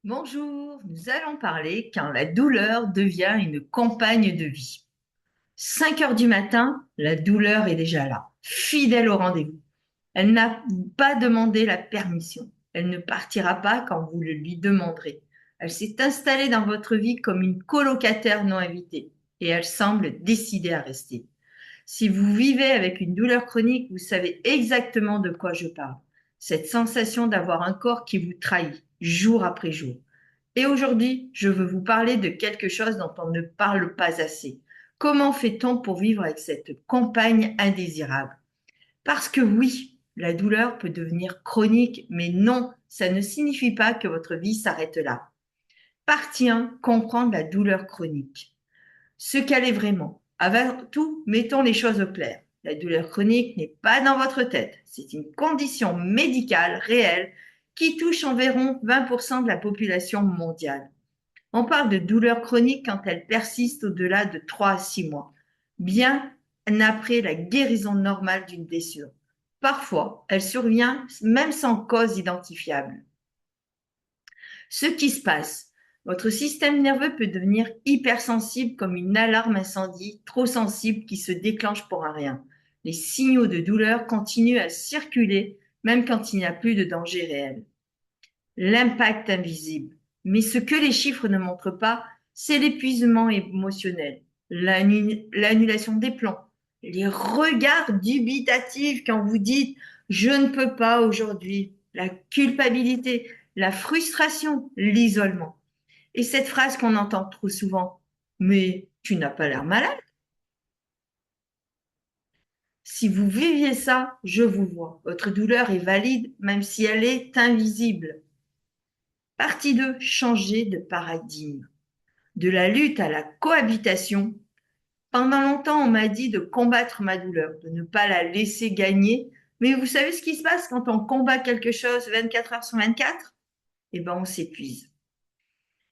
Bonjour, nous allons parler quand la douleur devient une compagne de vie. 5 heures du matin, la douleur est déjà là, fidèle au rendez-vous. Elle n'a pas demandé la permission. Elle ne partira pas quand vous le lui demanderez. Elle s'est installée dans votre vie comme une colocataire non invitée et elle semble décidée à rester. Si vous vivez avec une douleur chronique, vous savez exactement de quoi je parle. Cette sensation d'avoir un corps qui vous trahit jour après jour. Et aujourd'hui, je veux vous parler de quelque chose dont on ne parle pas assez. Comment fait-on pour vivre avec cette compagne indésirable? Parce que oui, la douleur peut devenir chronique, mais non, ça ne signifie pas que votre vie s'arrête là. Partie 1, comprendre la douleur chronique. Ce qu'elle est vraiment. Avant tout, mettons les choses au clair. La douleur chronique n'est pas dans votre tête. C'est une condition médicale réelle qui touche environ 20% de la population mondiale. On parle de douleur chronique quand elle persiste au-delà de 3 à 6 mois, bien après la guérison normale d'une blessure. Parfois, elle survient même sans cause identifiable. Ce qui se passe, votre système nerveux peut devenir hypersensible comme une alarme incendie, trop sensible qui se déclenche pour un rien. Les signaux de douleur continuent à circuler même quand il n'y a plus de danger réel. L'impact invisible. Mais ce que les chiffres ne montrent pas, c'est l'épuisement émotionnel, l'annulation des plans, les regards dubitatifs quand vous dites je ne peux pas aujourd'hui, la culpabilité, la frustration, l'isolement. Et cette phrase qu'on entend trop souvent, mais tu n'as pas l'air malade. Si vous viviez ça, je vous vois. Votre douleur est valide même si elle est invisible. Partie 2, changer de paradigme. De la lutte à la cohabitation. Pendant longtemps, on m'a dit de combattre ma douleur, de ne pas la laisser gagner. Mais vous savez ce qui se passe quand on combat quelque chose 24 heures sur 24? Eh bien, on s'épuise.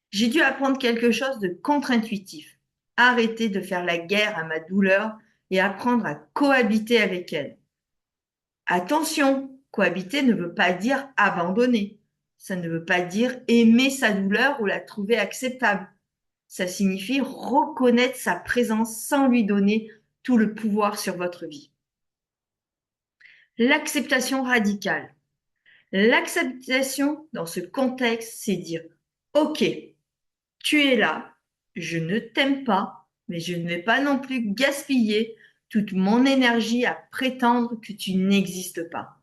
J'ai dû apprendre quelque chose de contre-intuitif. Arrêter de faire la guerre à ma douleur et apprendre à cohabiter avec elle. Attention, cohabiter ne veut pas dire abandonner. Ça ne veut pas dire aimer sa douleur ou la trouver acceptable. Ça signifie reconnaître sa présence sans lui donner tout le pouvoir sur votre vie. L'acceptation radicale. L'acceptation dans ce contexte, c'est dire, OK, tu es là, je ne t'aime pas, mais je ne vais pas non plus gaspiller toute mon énergie à prétendre que tu n'existes pas.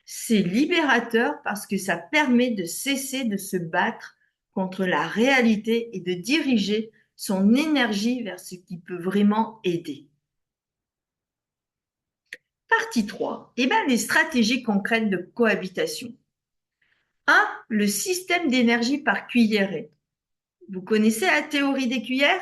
C'est libérateur parce que ça permet de cesser de se battre contre la réalité et de diriger son énergie vers ce qui peut vraiment aider. Partie 3. Eh bien, les stratégies concrètes de cohabitation. 1. Le système d'énergie par cuillerée. Vous connaissez la théorie des cuillères?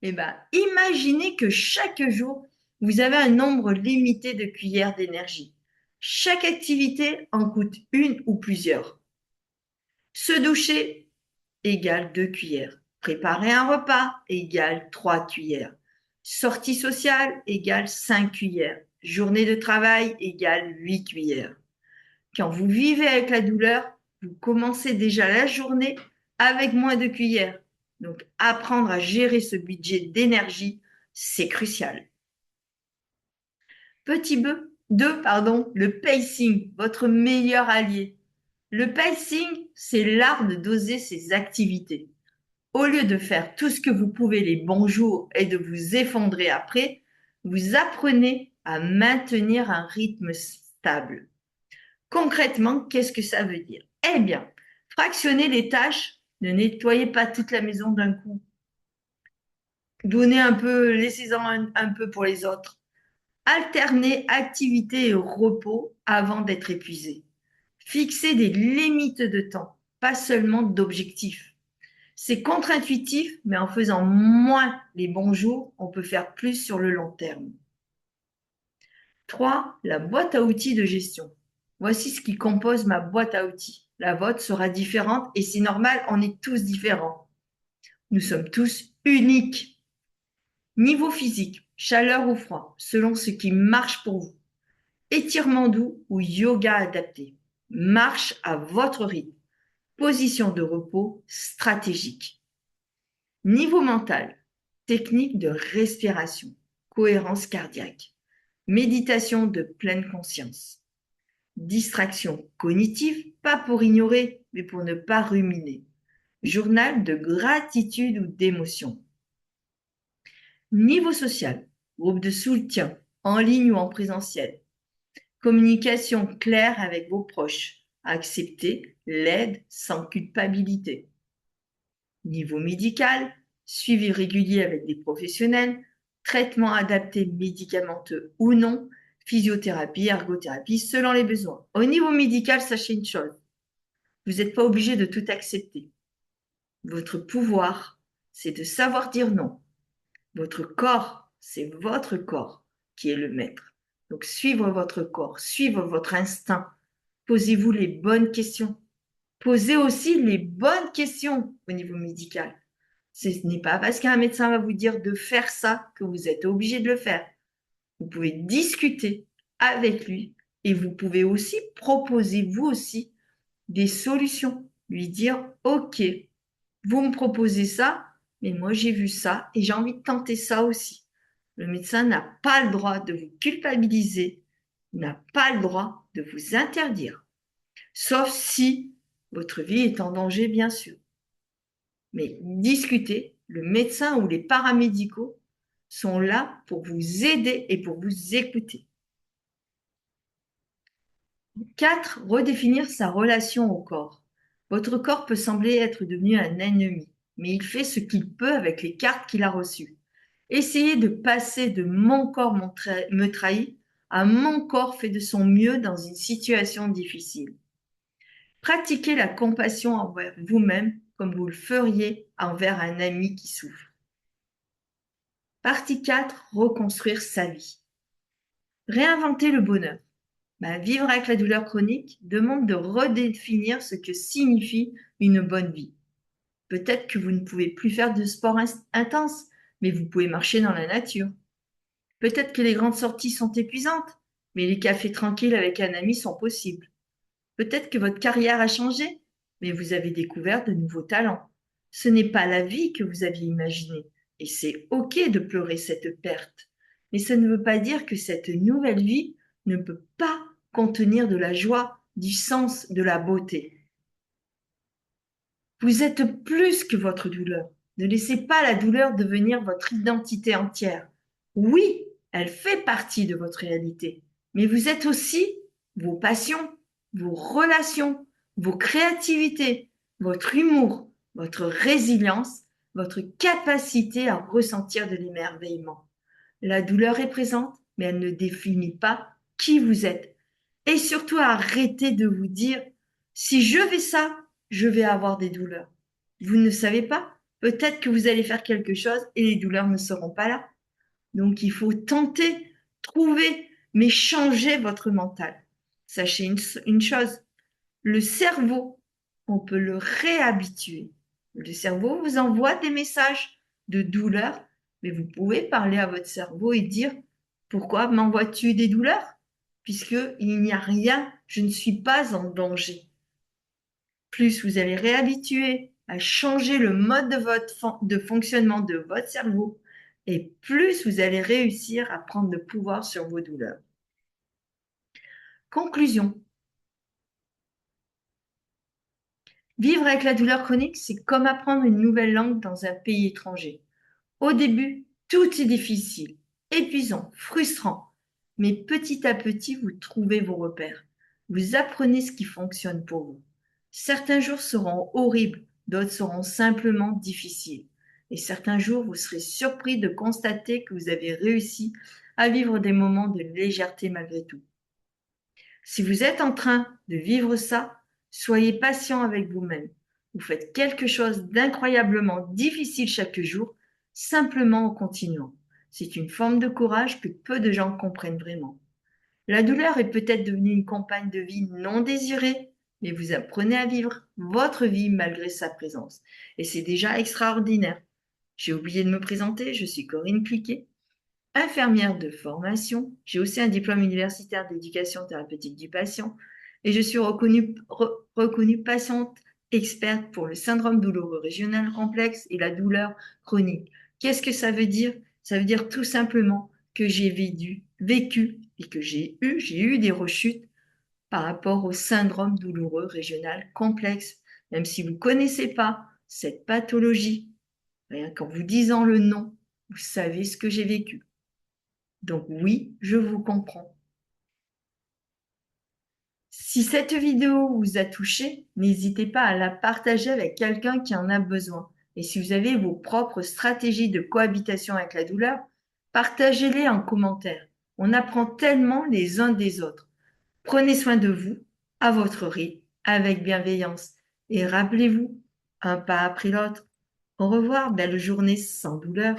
Eh bien, imaginez que chaque jour, vous avez un nombre limité de cuillères d'énergie. Chaque activité en coûte une ou plusieurs. Se doucher égale 2 cuillères. Préparer un repas égale 3 cuillères. Sortie sociale égale 5 cuillères. Journée de travail égale 8 cuillères. Quand vous vivez avec la douleur, vous commencez déjà la journée avec moins de cuillères. Donc, apprendre à gérer ce budget d'énergie, c'est crucial. Petit 2, le pacing, votre meilleur allié. Le pacing, c'est l'art de doser ses activités. Au lieu de faire tout ce que vous pouvez les bons jours et de vous effondrer après, vous apprenez à maintenir un rythme stable. Concrètement, qu'est-ce que ça veut dire? Eh bien, fractionnez les tâches, ne nettoyez pas toute la maison d'un coup. Donnez un peu, laissez-en un peu pour les autres. Alternez activité et repos avant d'être épuisé. Fixez des limites de temps, pas seulement d'objectifs. C'est contre-intuitif, mais en faisant moins les bons jours, on peut faire plus sur le long terme. 3. La boîte à outils de gestion. Voici ce qui compose ma boîte à outils. La vôtre sera différente et c'est normal, on est tous différents. Nous sommes tous uniques. Niveau physique, chaleur ou froid, selon ce qui marche pour vous. Étirement doux ou yoga adapté. Marche à votre rythme. position de repos stratégique. Niveau mental, technique de respiration, cohérence cardiaque, méditation de pleine conscience, distraction cognitive, pas pour ignorer, mais pour ne pas ruminer, journal de gratitude ou d'émotion. Niveau social, groupe de soutien, en ligne ou en présentiel, communication claire avec vos proches, accepter l'aide sans culpabilité. Niveau médical, suivi régulier avec des professionnels, traitement adapté médicamenteux ou non, physiothérapie, ergothérapie, selon les besoins. Au niveau médical, sachez une chose, vous n'êtes pas obligé de tout accepter. Votre pouvoir, c'est de savoir dire non. Votre corps, c'est votre corps qui est le maître. Donc, suivre votre corps, suivre votre instinct. Posez-vous les bonnes questions. Posez aussi les bonnes questions au niveau médical. Ce n'est pas parce qu'un médecin va vous dire de faire ça que vous êtes obligé de le faire. Vous pouvez discuter avec lui et vous pouvez aussi proposer vous aussi des solutions. Lui dire, OK, vous me proposez ça, mais moi j'ai vu ça et j'ai envie de tenter ça aussi. Le médecin n'a pas le droit de vous culpabiliser, n'a pas le droit de vous interdire, sauf si votre vie est en danger, bien sûr. Mais discutez, le médecin ou les paramédicaux sont là pour vous aider et pour vous écouter. 4. Redéfinir sa relation au corps. Votre corps peut sembler être devenu un ennemi, mais il fait ce qu'il peut avec les cartes qu'il a reçues. Essayez de passer de mon corps me trahit à mon corps fait de son mieux dans une situation difficile. Pratiquez la compassion envers vous-même comme vous le feriez envers un ami qui souffre. Partie 4. Reconstruire sa vie. Réinventer le bonheur. Vivre avec la douleur chronique demande de redéfinir ce que signifie une bonne vie. Peut-être que vous ne pouvez plus faire de sport intense, mais vous pouvez marcher dans la nature. Peut-être que les grandes sorties sont épuisantes, mais les cafés tranquilles avec un ami sont possibles. Peut-être que votre carrière a changé, mais vous avez découvert de nouveaux talents. Ce n'est pas la vie que vous aviez imaginée, et c'est OK de pleurer cette perte. Mais ça ne veut pas dire que cette nouvelle vie ne peut pas contenir de la joie, du sens, de la beauté. Vous êtes plus que votre douleur. Ne laissez pas la douleur devenir votre identité entière. Oui, elle fait partie de votre réalité, mais vous êtes aussi vos passions, vos relations, vos créativités, votre humour, votre résilience, votre capacité à ressentir de l'émerveillement. La douleur est présente, mais elle ne définit pas qui vous êtes. Et surtout, arrêtez de vous dire, si je fais ça, je vais avoir des douleurs. Vous ne savez pas. Peut-être que vous allez faire quelque chose et les douleurs ne seront pas là. Donc, il faut tenter, trouver, mais changer votre mental. Sachez une chose, le cerveau, on peut le réhabituer. Le cerveau vous envoie des messages de douleur, mais vous pouvez parler à votre cerveau et dire, pourquoi m'envoies-tu des douleurs? Puisqu'il n'y a rien, je ne suis pas en danger. Plus vous allez réhabituer à changer le mode de fonctionnement de votre cerveau, et plus vous allez réussir à prendre le pouvoir sur vos douleurs. Conclusion. Vivre avec la douleur chronique, c'est comme apprendre une nouvelle langue dans un pays étranger. Au début, tout est difficile, épuisant, frustrant, mais petit à petit, vous trouvez vos repères. Vous apprenez ce qui fonctionne pour vous. Certains jours seront horribles, d'autres seront simplement difficiles. Et certains jours, vous serez surpris de constater que vous avez réussi à vivre des moments de légèreté malgré tout. Si vous êtes en train de vivre ça, soyez patient avec vous-même. Vous faites quelque chose d'incroyablement difficile chaque jour, simplement en continuant. C'est une forme de courage que peu de gens comprennent vraiment. La douleur est peut-être devenue une compagne de vie non désirée, mais vous apprenez à vivre votre vie malgré sa présence. Et c'est déjà extraordinaire. J'ai oublié de me présenter, je suis Corinne Cliquet, infirmière de formation. J'ai aussi un diplôme universitaire d'éducation thérapeutique du patient et je suis reconnue patiente experte pour le syndrome douloureux régional complexe et la douleur chronique. Qu'est-ce que ça veut dire? Ça veut dire tout simplement que j'ai vécu et que j'ai eu des rechutes par rapport au syndrome douloureux régional complexe. Même si vous ne connaissez pas cette pathologie, rien qu'en vous disant le nom, vous savez ce que j'ai vécu. Donc oui, je vous comprends. Si cette vidéo vous a touché, n'hésitez pas à la partager avec quelqu'un qui en a besoin. Et si vous avez vos propres stratégies de cohabitation avec la douleur, partagez-les en commentaire. On apprend tellement les uns des autres. Prenez soin de vous, à votre rythme, avec bienveillance. Et rappelez-vous, un pas après l'autre. Au revoir, belle journée sans douleur.